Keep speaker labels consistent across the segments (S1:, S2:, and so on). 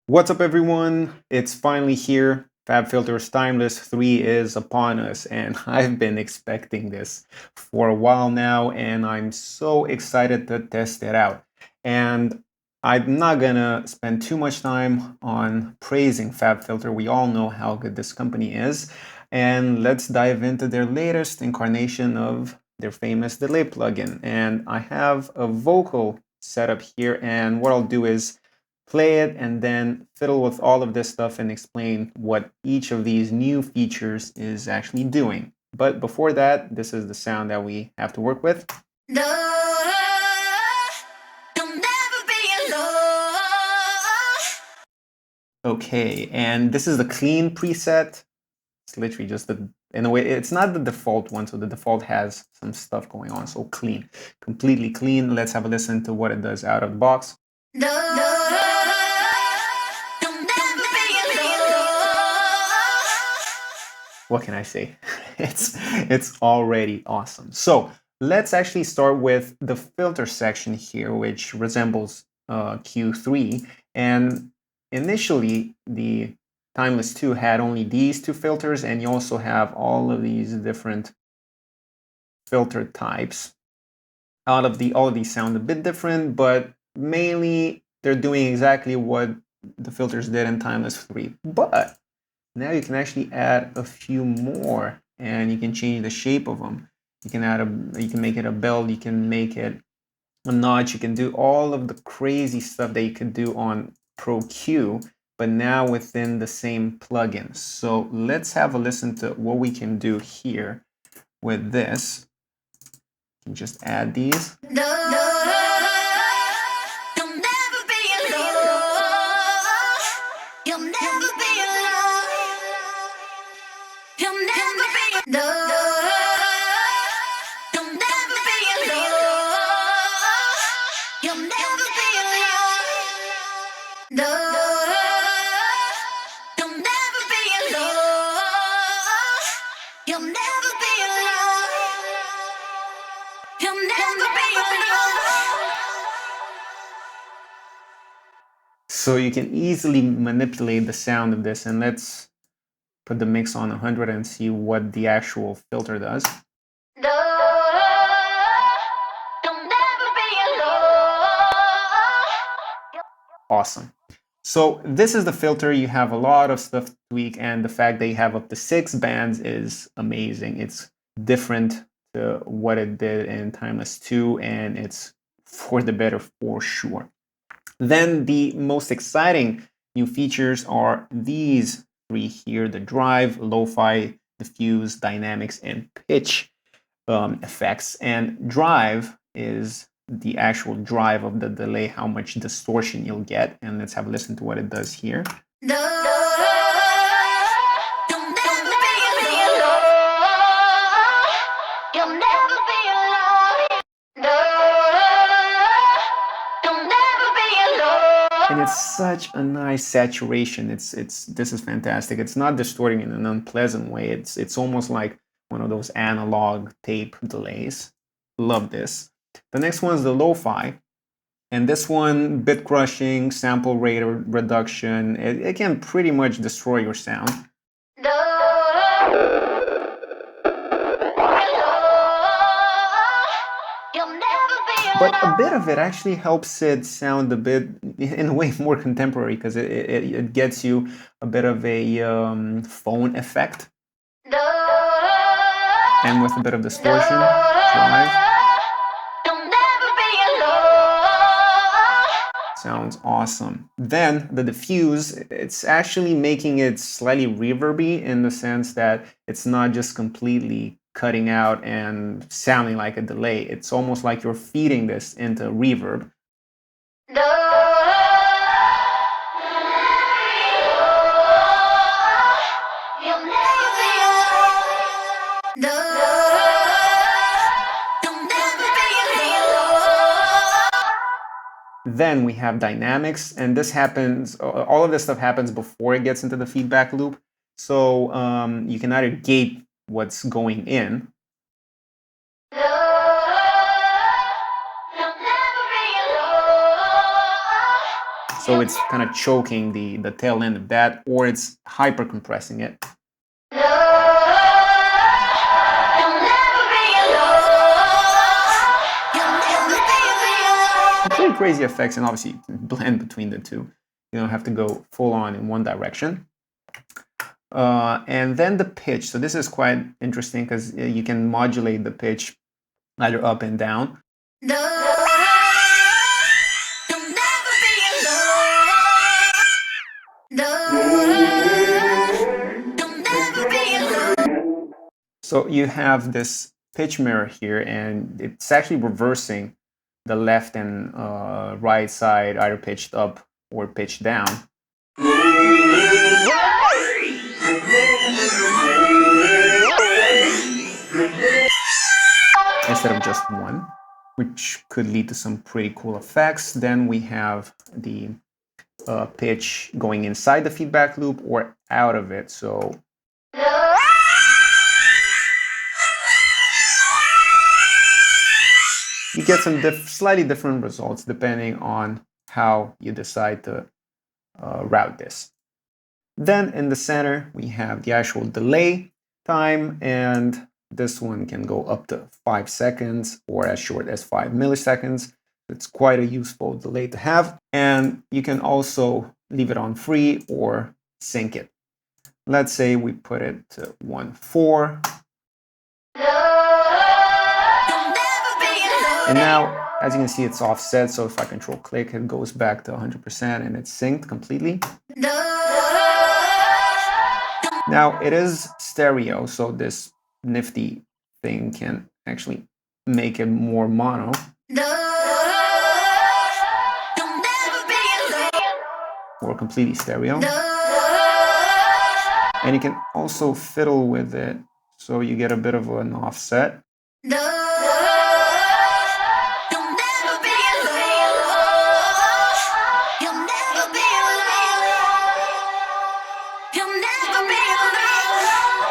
S1: What's up, everyone? It's finally here. FabFilter's Timeless 3 is upon us, and I've been expecting this for a while now, and I'm so excited to test it out. And I'm not gonna spend too much time on praising FabFilter. We all know how good this company is. And let's dive into their latest incarnation of their famous delay plugin. And I have a vocal setup here, and what I'll do is play it and then fiddle with all of this stuff and explain what each of these new features is actually doing. But before that, this is the sound that we have to work with. No, you'll never be alone. Okay, and this is the clean preset. It's literally just in a way, it's not the default one, so the default has some stuff going on. So clean, completely clean. Let's have a listen to what it does out of the box. No. What can I say? It's already awesome. So let's actually start with the filter section here, which resembles Q3. And initially, the Timeless 2 had only these two filters, and you also have all of these different filter types. All of these sound a bit different, but mainly they're doing exactly what the filters did in Timeless 3. But now you can actually add a few more, and you can change the shape of them. You can make it a bell, you can make it a notch, you can do all of the crazy stuff that you could do on Pro Q, but now within the same plugin. So let's have a listen to what we can do here with this. You can just add these. So you can easily manipulate the sound of this, and let's put the mix on 100 and see what the actual filter does. Awesome. So this is the filter. You have a lot of stuff to tweak, and the fact that you have up to 6 bands is amazing. It's different to what it did in Timeless 2, and it's for the better for sure. Then the most exciting new features are these 3 here: the drive, lo-fi, diffuse, dynamics, and pitch effects. And drive is the actual drive of the delay, how much distortion you'll get. And let's have a listen to what it does here. And it's such a nice saturation. This is fantastic. It's not distorting in an unpleasant way. It's almost like one of those analog tape delays. Love this. The next one is the lo-fi. And this one, bit crushing, sample rate reduction. It can pretty much destroy your sound. But a bit of it actually helps it sound a bit, in a way, more contemporary, because it gets you a bit of a phone effect. And with a bit of distortion, drive. Sounds awesome. Then the diffuse, it's actually making it slightly reverby in the sense that it's not just completely cutting out and sounding like a delay. It's almost like you're feeding this into reverb. Then we have dynamics, and this happens, all of this stuff happens before it gets into the feedback loop. So you can either gate what's going in. So it's kind of choking the tail end of that, or it's hyper compressing it. Pretty crazy effects, and obviously you can blend between the two. You don't have to go full on in one direction. And then the pitch. So this is quite interesting because you can modulate the pitch either up and down. So you have this pitch mirror here, and it's actually reversing the left and right side, either pitched up or pitched down. Instead of just one, which could lead to some pretty cool effects. Then we have the pitch going inside the feedback loop or out of it. So you get some slightly different results depending on how you decide to route this. Then in the center, we have the actual delay time, and this one can go up to 5 seconds or as short as 5 milliseconds. It's quite a useful delay to have, and you can also leave it on free or sync it. Let's say we put it to 1.4. And now, as you can see, it's offset, so if I control click, it goes back to 100% and it's synced completely. Now, it is stereo, so this nifty thing can actually make it more mono. Or completely stereo. And you can also fiddle with it, so you get a bit of an offset.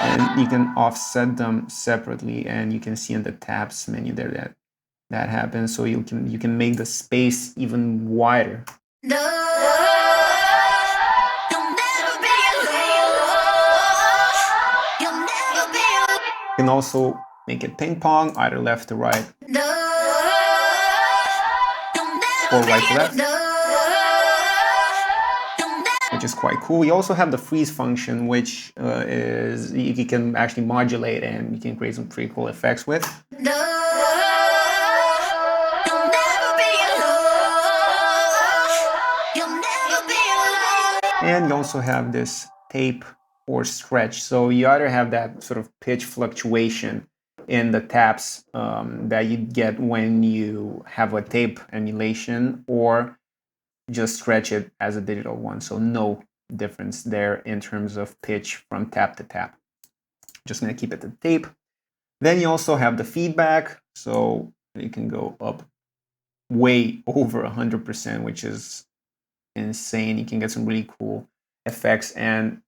S1: And you can offset them separately, and you can see in the tabs menu there that happens. So you can make the space even wider. You can also make it ping pong, either left to right or right to left, which is quite cool. You also have the freeze function, which is you can actually modulate and you can create some pretty cool effects with. And you also have this tape or stretch. So you either have that sort of pitch fluctuation in the taps that you get when you have a tape emulation, or just stretch it as a digital one. So no difference there in terms of pitch from tap to tap. Just gonna keep it to tape. Then you also have the feedback. So you can go up way over 100%, which is insane. You can get some really cool effects, and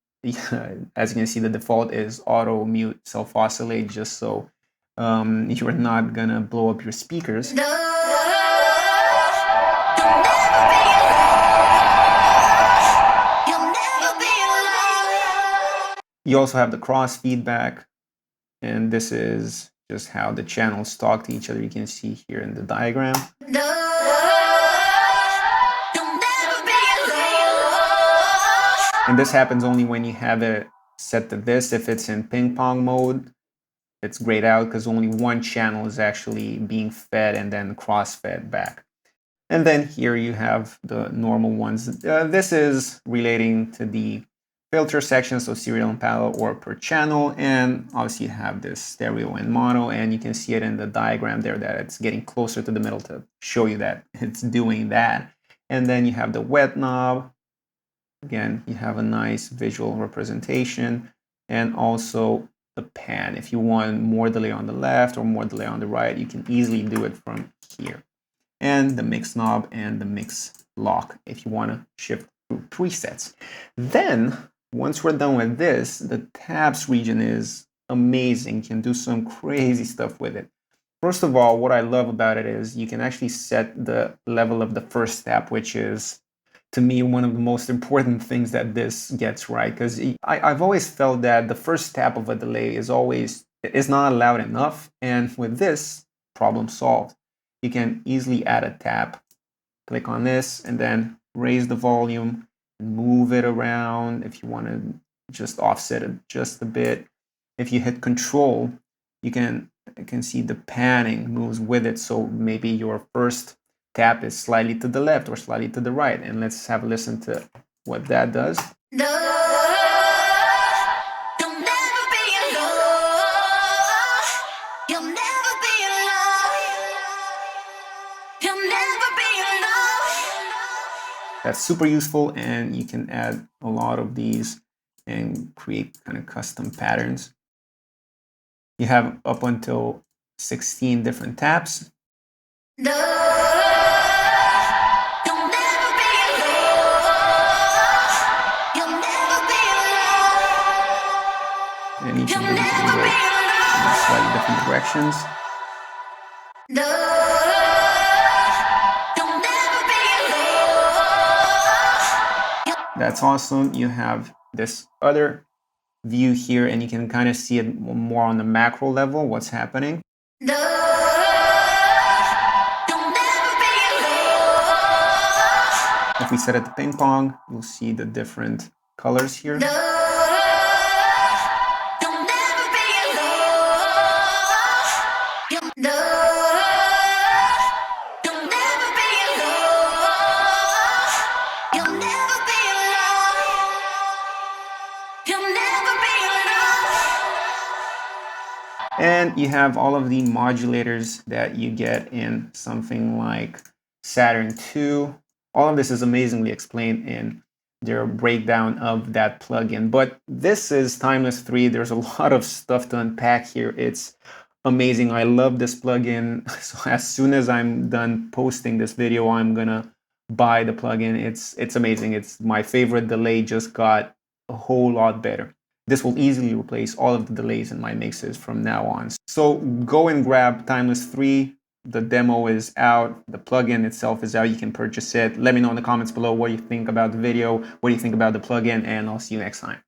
S1: as you can see, the default is auto mute self oscillate, just so you are not gonna blow up your speakers. You also have the cross feedback, and this is just how the channels talk to each other. You can see here in the diagram. And this happens only when you have it set to this. If it's in ping pong mode, it's grayed out because only one channel is actually being fed and then cross-fed back. And then here you have the normal ones. This is relating to the filter section, so serial and parallel or per channel. And obviously you have this stereo and mono, and you can see it in the diagram there that it's getting closer to the middle to show you that it's doing that. And then you have the wet knob. Again, you have a nice visual representation, and also the pan. If you want more delay on the left or more delay on the right, you can easily do it from here. And the mix knob and the mix lock if you want to shift through presets. Then, once we're done with this, the tabs region is amazing. You can do some crazy stuff with it. First of all, what I love about it is you can actually set the level of the first tab, which is to me, one of the most important things that this gets right, because I've always felt that the first tap of a delay is not loud enough, and with this, problem solved. You can easily add a tap, click on this, and then raise the volume, move it around if you want to just offset it just a bit. If you hit Control, you can see the panning moves with it, so maybe your first tap is slightly to the left or slightly to the right. And let's have a listen to what that does. That's super useful, and you can add a lot of these and create kind of custom patterns. You have up until 16 different taps. And each of them can go in slightly different directions. That's awesome. You have this other view here, and you can kind of see it more on the macro level, what's happening. If we set it to ping pong, you'll see the different colors here. And you have all of the modulators that you get in something like Saturn II. All of this is amazingly explained in their breakdown of that plugin. But this is Timeless 3. There's a lot of stuff to unpack here. It's amazing. I love this plugin. So as soon as I'm done posting this video, I'm gonna buy the plugin. It's amazing. It's my favorite delay, just got a whole lot better. This will easily replace all of the delays in my mixes from now on. So go and grab Timeless 3. The demo is out. The plugin itself is out. You can purchase it. Let me know in the comments below what you think about the video, what you think about the plugin, and I'll see you next time.